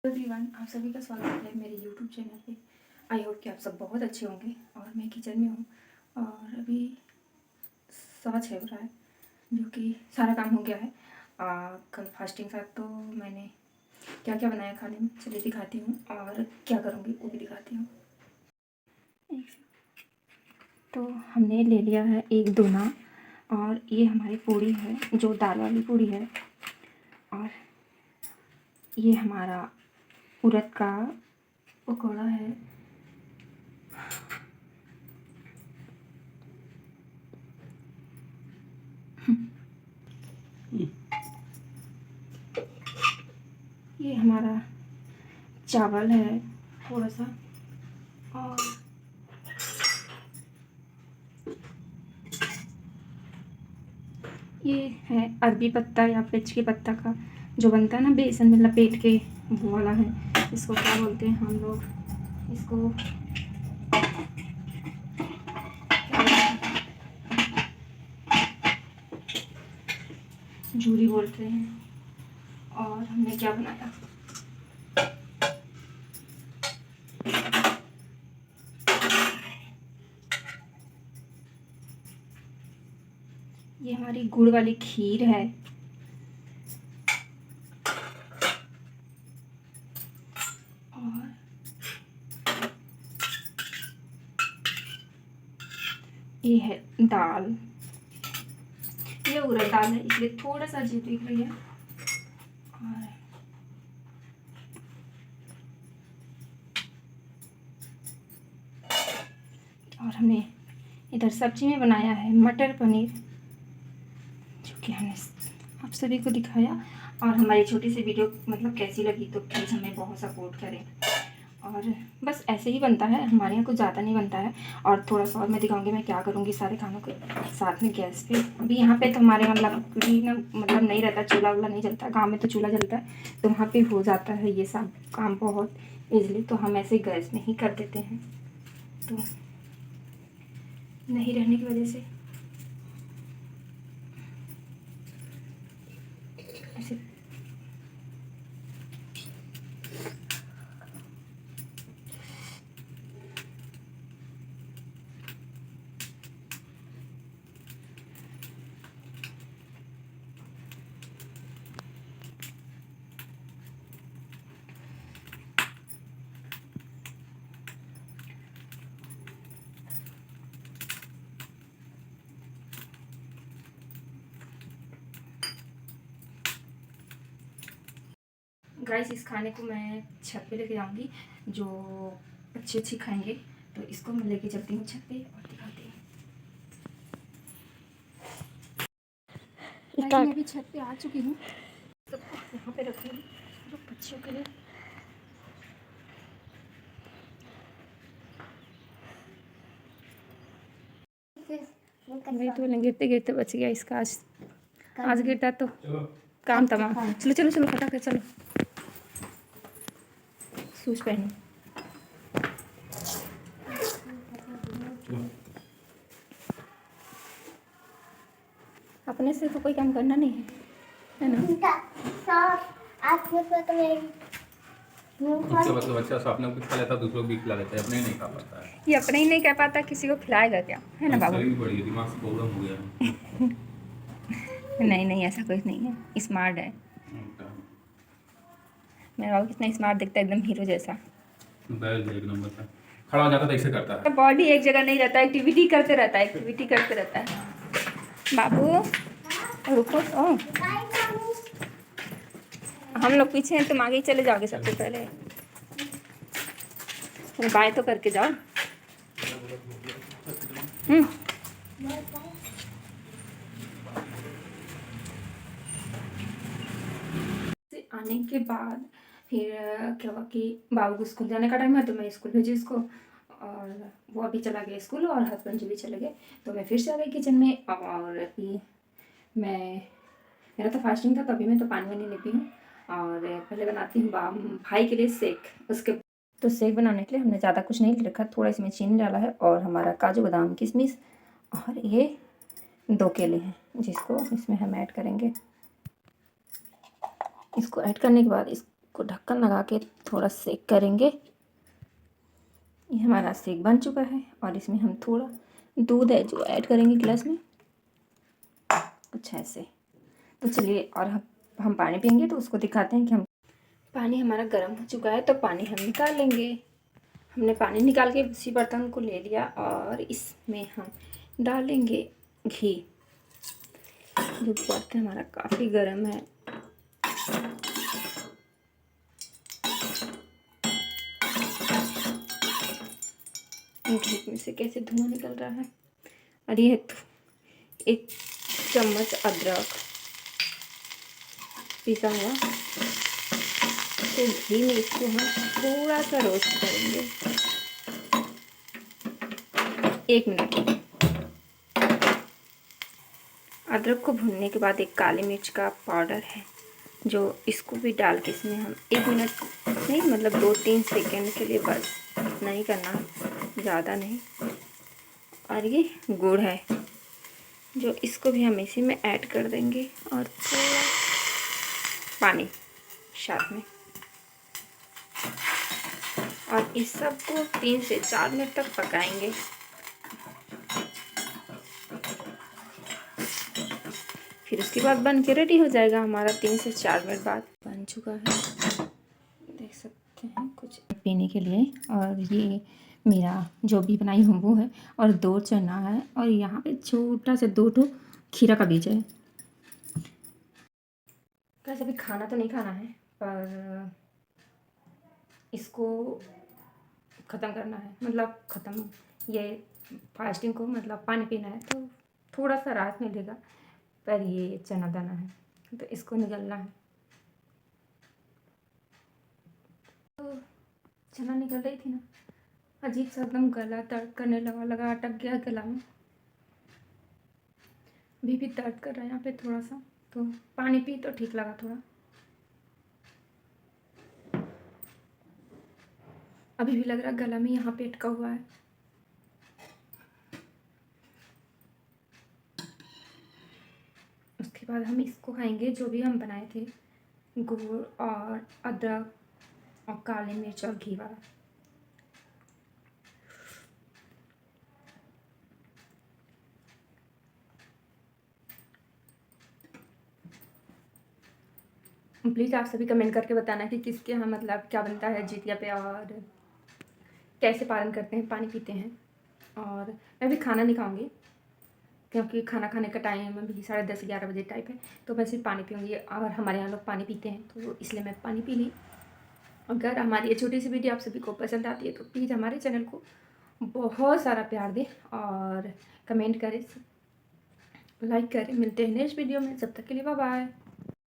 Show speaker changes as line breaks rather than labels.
Everyone, आप सभी का स्वागत है मेरे यूट्यूब चैनल पे। आई होप कि आप सब बहुत अच्छे होंगे। और मैं किचन में हूँ और अभी 6:15 हो रहा है, जो कि सारा काम हो गया है। कल फास्टिंग था तो मैंने क्या क्या बनाया खाने में चलिए दिखाती हूँ, और क्या करूँगी वो भी दिखाती हूँ। तो हमने ले लिया है एक दोना, और ये हमारी पूड़ी है जो दाल वाली पूड़ी है, और ये हमारा उड़द का पकौड़ा है। ये हमारा चावल है थोड़ा सा, और ये है अरबी पत्ता या पिच के पत्ता का जो बनता है ना, बेसन में लपेट के, वो वाला है। इसको क्या बोलते हैं हम लोग, इसको जूरी बोलते हैं। और हमने क्या बनाया, ये हमारी गुड़ वाली खीर है। और ये है दाल, ये उड़द दाल है इसलिए थोड़ा सा अजीब दिख रही है। और हमने इधर सब्जी में बनाया है मटर पनीर, जो कि हमने आप सभी को दिखाया। और हमारी छोटी सी वीडियो मतलब कैसी लगी तो प्लीज़ हमें बहुत सपोर्ट करें। और बस ऐसे ही बनता है हमारे यहाँ, कुछ ज़्यादा नहीं बनता है। और थोड़ा सा और मैं दिखाऊंगी मैं क्या करूँगी सारे खानों के साथ में गैस पे। अभी यहाँ पे तो हमारे यहाँ लकड़ी ना मतलब नहीं रहता, चूल्हा वूल्हा नहीं जलता। गाँव में तो चूल्हा जलता है, तो वहाँ पे हो जाता है ये सब काम बहुत ईजिली, तो हम ऐसे गैस में ही कर देते हैं। तो नहीं रहने की वजह से ऐसे गाइस, इस खाने को मैं छत पे लेके जाऊंगी, जो अच्छी अच्छी खाएंगे तो इसको मैं लेके चलती हूँ छत पे और दिखाती हूँ। मैं अभी छत पे आ चुकी हूँ, तो यहाँ पे रखूँगी जो बच्चियों के लिए। नहीं तो गिरते गिरते बच गया इसका। आज गिरता तो काम तमाम। चलो चलो चलो फटाफट चलो, शूज पहनो। अपने से तो कोई काम करना नहीं है ना।
बच्चा सब अपने कुछ खा लेता, दूसरों को भी खिला लेता है, अपने ही नहीं खा पाता है।
ये अपने ही नहीं कह पाता, किसी को खिलाएगा क्या, है ना बाबू?
बड़ी दिमाग से प्रॉब्लम हो गया।
नहीं नहीं, ऐसा कुछ नहीं है, स्मार्ट है मेरा बाबू। कितना स्मार्ट दिखता है, एकदम हीरो जैसा।
एक नंबर का खड़ा हो जाता है, ऐसे करता है।
बॉडी एक जगह नहीं रहता, एक्टिविटी करते रहता है, एक्टिविटी करते रहता है। बाबू रुको तो, हम लोग पीछे हैं, तुम आगे ही चले जाओगे सबसे पहले। बाय तो करके जाओ। आने के बाद फिर क्या हुआ कि बाबू को स्कूल जाने का टाइम है, तो मैं स्कूल भेजी इसको, और वो अभी चला गया स्कूल, और हस्बैंड जी भी चले गए। तो मैं फिर से आ गई किचन में, और अभी मेरा तो फास्टिंग था, तो अभी मैं तो पानी वानी नहीं पी हूँ। और पहले बनाती हूँ भाई के लिए शेक। उसके तो शेक बनाने के लिए हमने ज़्यादा कुछ नहीं रखा, थोड़ा इसमें चीनी डाला है, और हमारा काजू बादाम किशमिश, और ये 2 केले हैं जिसको इसमें हम ऐड करेंगे। इसको ऐड करने के बाद इसको इसको ढक्कन लगा के थोड़ा सेक करेंगे। ये हमारा सेक बन चुका है और इसमें हम थोड़ा दूध है जो ऐड करेंगे गिलास में, कुछ ऐसे। तो चलिए, और हम पानी पियेंगे तो उसको दिखाते हैं कि हम पानी हमारा गर्म हो चुका है, तो पानी हम निकाल लेंगे। हमने पानी निकाल के उसी बर्तन को ले लिया और इसमें हम डालेंगे घी। जो बर्तन हमारा काफ़ी गर्म है। घी में से कैसे धुआं निकल रहा है। और ये 1 चम्मच अदरक पिसा हुआ, तो घी में इसको हम थोड़ा सा रोस्ट करेंगे 1 मिनट। अदरक को भूनने के बाद एक काली मिर्च का पाउडर है जो इसको भी डाल के इसमें हम 1 मिनट नहीं, मतलब 2-3 सेकेंड के लिए, बस इतना ही करना, ज़्यादा नहीं। और ये गुड़ है जो इसको भी हम इसी में ऐड कर देंगे और थोड़ा पानी साथ में, और इस सब को 3 से 4 मिनट तक पकाएंगे। फिर उसके बाद बन के रेडी हो जाएगा हमारा। 3 से 4 मिनट बाद बन चुका है, देख सकते हैं कुछ पीने के लिए। और ये मेरा जो भी बनाई हूँ वो है, और 2 चना है, और यहाँ पे छोटा सा 2 ठो खीरा का बीज है। कैसे भी खाना तो नहीं खाना है, पर इसको ख़त्म करना है, मतलब ख़त्म, ये फास्टिंग को मतलब पानी पीना है तो थोड़ा सा राहत मिलेगा। पर ये चना दाना है तो इसको निगलना है। तो चना निकल रही थी ना, अजीब सा एकदम गला दर्द करने लगा, अटक गया गला में। अभी भी दर्द कर रहा है यहाँ पे थोड़ा सा, तो पानी पी तो ठीक लगा थोड़ा। अभी भी लग रहा है गला में यहाँ पे अटका हुआ है। उसके बाद हम इसको खाएंगे जो भी हम बनाए थे, गुड़ और अदरक और काली मिर्च और घी वाला। प्लीज़ आप सभी कमेंट करके बताना कि किसके यहाँ मतलब क्या बनता है जितिया पे, और कैसे पालन करते हैं, पानी पीते हैं। और मैं भी खाना नहीं खाऊंगी क्योंकि खाना खाने का टाइम अभी 10:30-11 बजे टाइप है, तो मैं सिर्फ पानी पीऊँगी। और हमारे यहाँ लोग पानी पीते हैं तो इसलिए मैं पानी पी ली। अगर हमारी ये छोटी सी वीडियो आप सभी को पसंद आती है तो प्लीज़ हमारे चैनल को बहुत सारा प्यार दें और कमेंट करें, लाइक करें। मिलते हैं नेक्स्ट वीडियो में, जब तक के लिए बाय बाय।